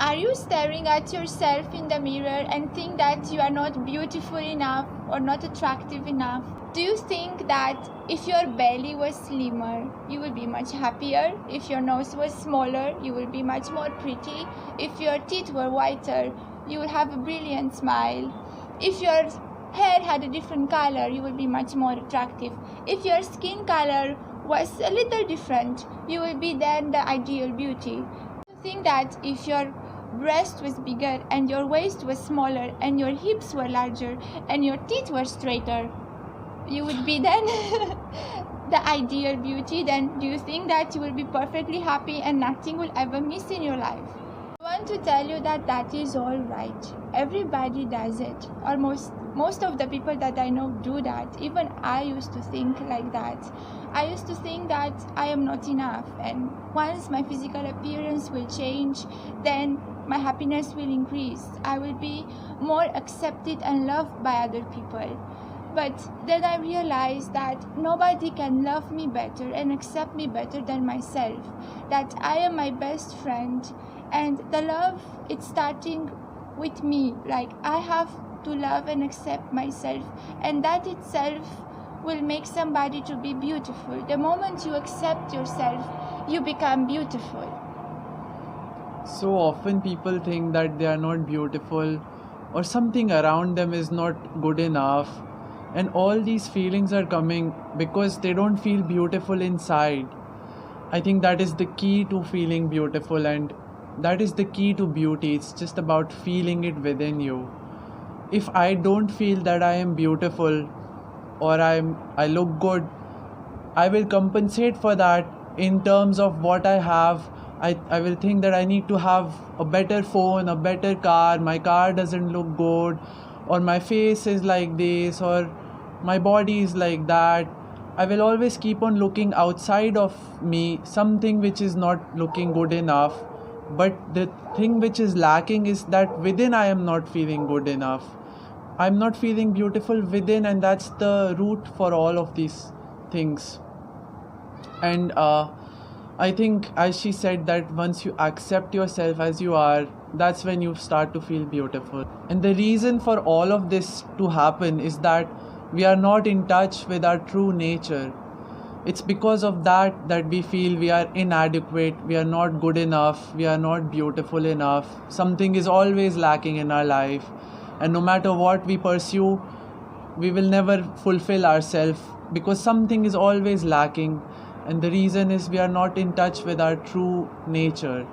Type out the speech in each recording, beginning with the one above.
Are you staring at yourself in the mirror and think that you are not beautiful enough or not attractive enough? Do you think that if your belly was slimmer, you will be much happier? If your nose was smaller, you will be much more pretty? If your teeth were whiter, you will have a brilliant smile? If your hair had a different color, you will be much more attractive? If your skin color was a little different, you will be then the ideal beauty? Think that if your breast was bigger and your waist was smaller and your hips were larger and your teeth were straighter, you would be then the ideal beauty? Then do you think that you will be perfectly happy and nothing will ever miss in your life? I want to tell you that that is all right. Everybody does it, or most of the people that I know do that. Even I used to think like that. I used to think that I am not enough, and once my physical appearance will change, then my happiness will increase. I will be more accepted and loved by other people. But then I realized that nobody can love me better and accept me better than myself, that I am my best friend, and the love, it's starting with me. Like, I have to love and accept myself, and that itself will make somebody to be beautiful. The moment you accept yourself, you become beautiful. So often people think that they are not beautiful or something around them is not good enough, and all these feelings are coming because they don't feel beautiful inside. I think that is the key to feeling beautiful, and that is the key to beauty. It's just about feeling it within you. If I don't feel that I am beautiful or I look good, I will compensate for that in terms of what I have. I will think that I need to have a better phone, a better car, my car doesn't look good, or my face is like this, or my body is like that. I will always keep on looking outside of me, something which is not looking good enough. But the thing which is lacking is that within I am not feeling good enough. I'm not feeling beautiful within, and that's the root for all of these things. And I think, as she said, that once you accept yourself as you are, that's when you start to feel beautiful. And the reason for all of this to happen is that we are not in touch with our true nature. It's because of that we feel we are inadequate, we are not good enough, we are not beautiful enough. Something is always lacking in our life, and no matter what we pursue, we will never fulfill ourselves because something is always lacking, and the reason is we are not in touch with our true nature.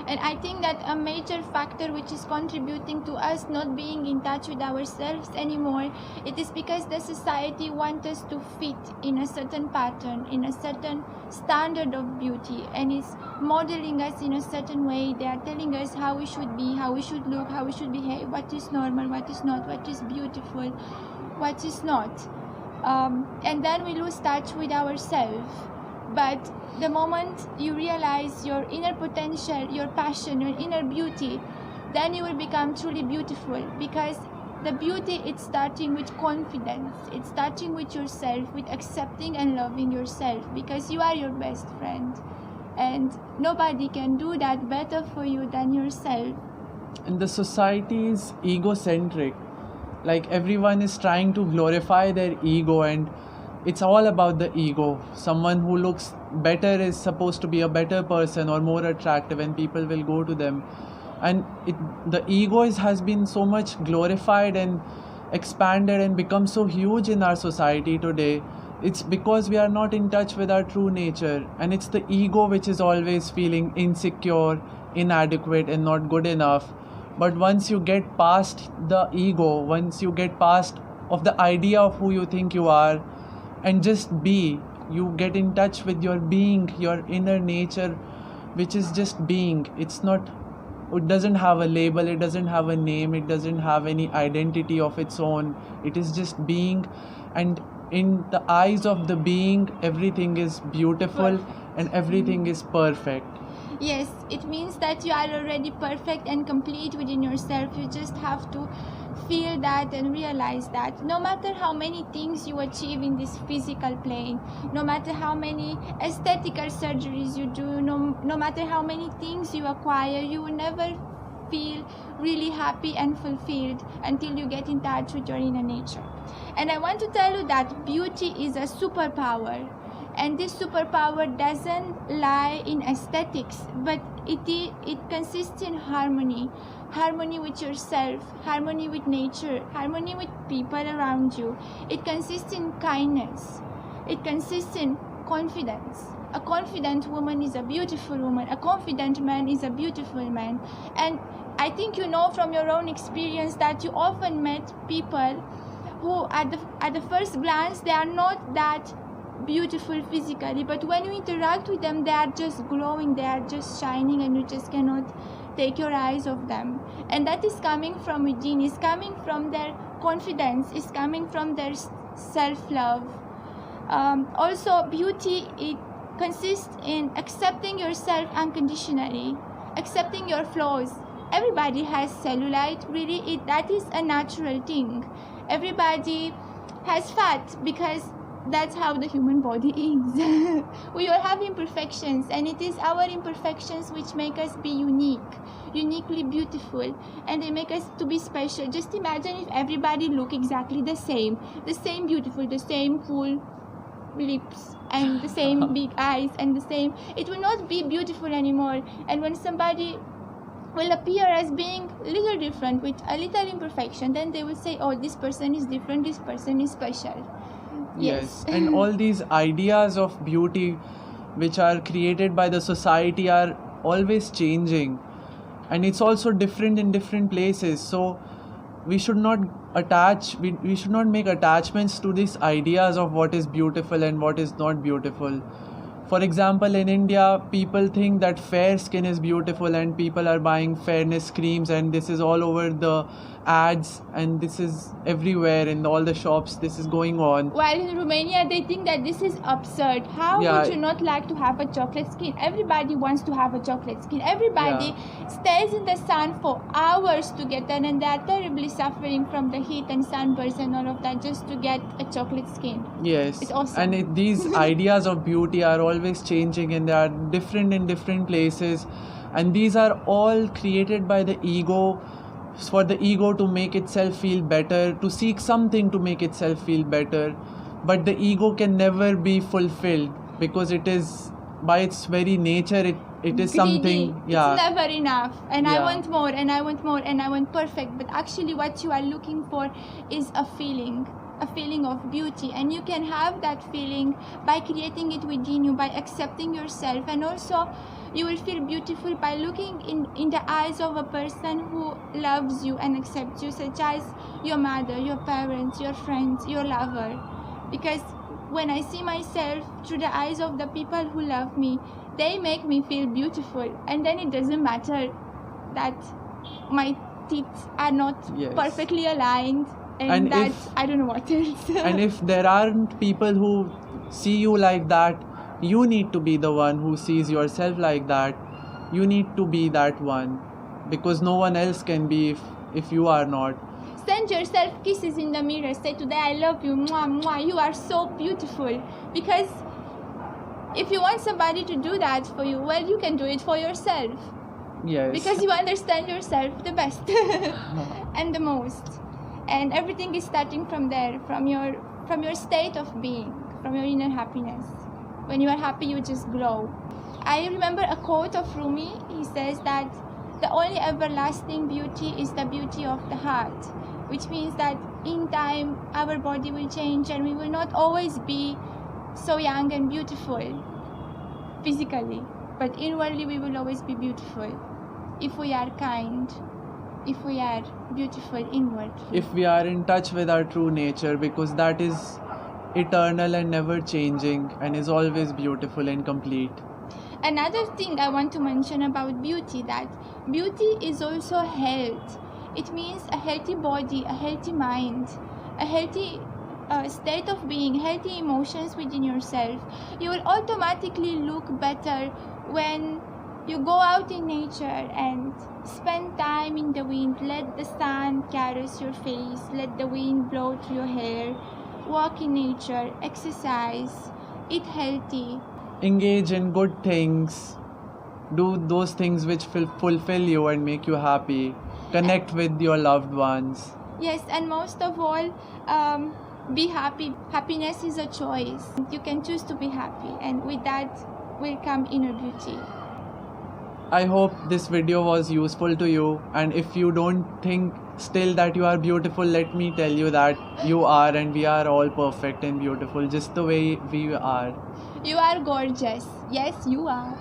And I think that a major factor which is contributing to us not being in touch with ourselves anymore, it is because the society wants us to fit in a certain pattern, in a certain standard of beauty, and is modeling us in a certain way. They are telling us how we should be, how we should look, how we should behave, what is normal, what is not, what is beautiful, what is not. And then we lose touch with ourselves. But the moment you realize your inner potential, your passion, your inner beauty, then you will become truly beautiful, because the beauty, it's starting with confidence. It's starting with yourself, with accepting and loving yourself, because you are your best friend. And nobody can do that better for you than yourself. And the society is egocentric. Like, everyone is trying to glorify their ego, and it's all about the ego. Someone who looks better is supposed to be a better person or more attractive, and people will go to them. And the ego has been so much glorified and expanded and become so huge in our society today. It's because we are not in touch with our true nature, and it's the ego which is always feeling insecure, inadequate, and not good enough. But once you get past the ego, once you get past of the idea of who you think you are, and just be, you get in touch with your being, your inner nature, which is just being. It doesn't have a label, it doesn't have a name, it doesn't have any identity of its own. It is just being, and in the eyes of the being, everything is beautiful and everything is perfect. Yes, it means that you are already perfect and complete within yourself. You just have to feel that and realize that no matter how many things you achieve in this physical plane, no matter how many aesthetical surgeries you do, no matter how many things you acquire, you will never feel really happy and fulfilled until you get in touch with your inner nature. And I want to tell you that beauty is a superpower. And this superpower doesn't lie in aesthetics, but it consists in harmony. Harmony with yourself, harmony with nature, harmony with people around you. It consists in kindness. It consists in confidence. A confident woman is a beautiful woman. A confident man is a beautiful man. And I think you know from your own experience that you often met people who at the first glance they are not that beautiful physically, but when you interact with them they are just glowing, they are just shining, and you just cannot take your eyes off them. And that is coming from within, is coming from their confidence, is coming from their self-love. Also, beauty, it consists in accepting yourself unconditionally, accepting your flaws. Everybody has cellulite, really, that is a natural thing. Everybody has fat because that's how the human body is. We all have imperfections, and it is our imperfections which make us be uniquely beautiful, and they make us to be special. Just imagine if everybody look exactly the same beautiful, the same full lips and the same big eyes and the same, it will not be beautiful anymore. And when somebody will appear as being a little different with a little imperfection, then they will say, oh, this person is different, this person is special. Yes, and all these ideas of beauty which are created by the society are always changing, and it's also different in different places. So we should not we should not make attachments to these ideas of what is beautiful and what is not beautiful. For example, in India, people think that fair skin is beautiful, and people are buying fairness creams, and this is all over the ads, and this is everywhere in all the shops, this is going on. While in Romania, they think that this is absurd. How would you not like to have a chocolate skin? Everybody wants to have a chocolate skin. Everybody stays in the sun for hours to get that, and they are terribly suffering from the heat and sunburns and all of that just to get a chocolate skin. Yes, it's awesome. And these ideas of beauty are always changing, and they are different in different places, and these are all created by the ego, for the ego to make itself feel better, to seek something to make itself feel better. But the ego can never be fulfilled, because it is, by its very nature, it is greedy. Something. It's never enough, and I want more, and I want more, and I want perfect. But actually what you are looking for is a feeling of beauty, and you can have that feeling by creating it within you, by accepting yourself. And also you will feel beautiful by looking in the eyes of a person who loves you and accepts you, such as your mother, your parents, your friends, your lover. Because when I see myself through the eyes of the people who love me, they make me feel beautiful, and then it doesn't matter that my teeth are not perfectly aligned, and that I don't know what else. And if there aren't people who see you like that, you need to be the one who sees yourself like that. You need to be that one, because no one else can be if you are not. Send yourself kisses in the mirror. Say today I love you, mwah, mwah. You are so beautiful. Because if you want somebody to do that for you, well, you can do it for yourself. Yes. Because you understand yourself the best and the most. And everything is starting from there, from your state of being, from your inner happiness. When you are happy, you just glow. I remember a quote of Rumi. He says that the only everlasting beauty is the beauty of the heart, which means that in time our body will change, and we will not always be so young and beautiful physically, but inwardly we will always be beautiful if we are kind, if we are beautiful inwardly, if we are in touch with our true nature, because that is eternal and never changing and is always beautiful and complete. Another thing I want to mention about beauty, that beauty is also health. It means a healthy body, a healthy mind, a healthy state of being, healthy emotions within yourself. You will automatically look better when you go out in nature and spend time in the wind. Let the sun caress your face, let the wind blow through your hair. Walk in nature, exercise, eat healthy. Engage in good things. Do those things which fulfill you and make you happy. Connect with your loved ones. Yes, and most of all, be happy. Happiness is a choice. You can choose to be happy, and with that will come inner beauty. I hope this video was useful to you, and if you don't think still that you are beautiful, let me tell you that you are, and we are all perfect and beautiful just the way we are. You are gorgeous. Yes, you are.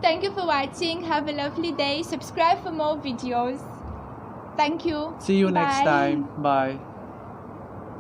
Thank you for watching. Have a lovely day. Subscribe for more videos. Thank you. See you next Bye. time. Bye.